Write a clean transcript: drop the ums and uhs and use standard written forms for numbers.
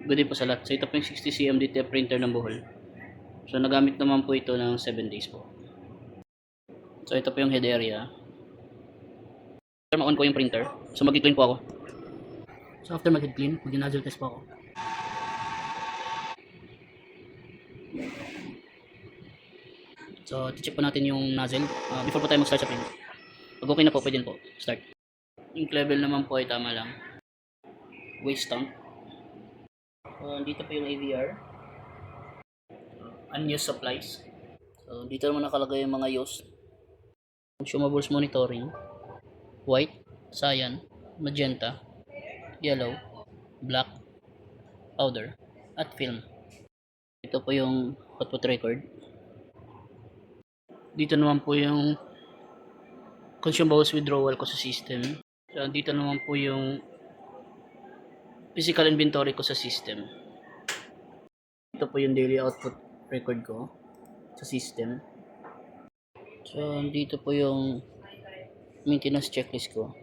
good po sa lahat. So ito po yung 60 cm DTF printer ng Bohol. So nagamit naman po ito ng 7 days po. So ito po yung head area. After ma-on ko yung printer, so mag-clean po ako. So after mag-clean, mag-nozzle test po ako. So check po natin yung nozzle before po tayo mag-start sa print. Pag okay na po, pwede po start. Ink level naman po ay tama lang. Waste tank. Dito po yung AVR. Unused supplies. So dito naman nakalagay yung mga used. Consumables monitoring. White, cyan, magenta, yellow, black, powder, at film. Ito po yung output record. Dito naman po yung consumables withdrawal ko sa system. So dito naman po yung physical inventory ko sa system. Ito po yung daily output record ko sa system. So dito po yung maintenance checklist ko.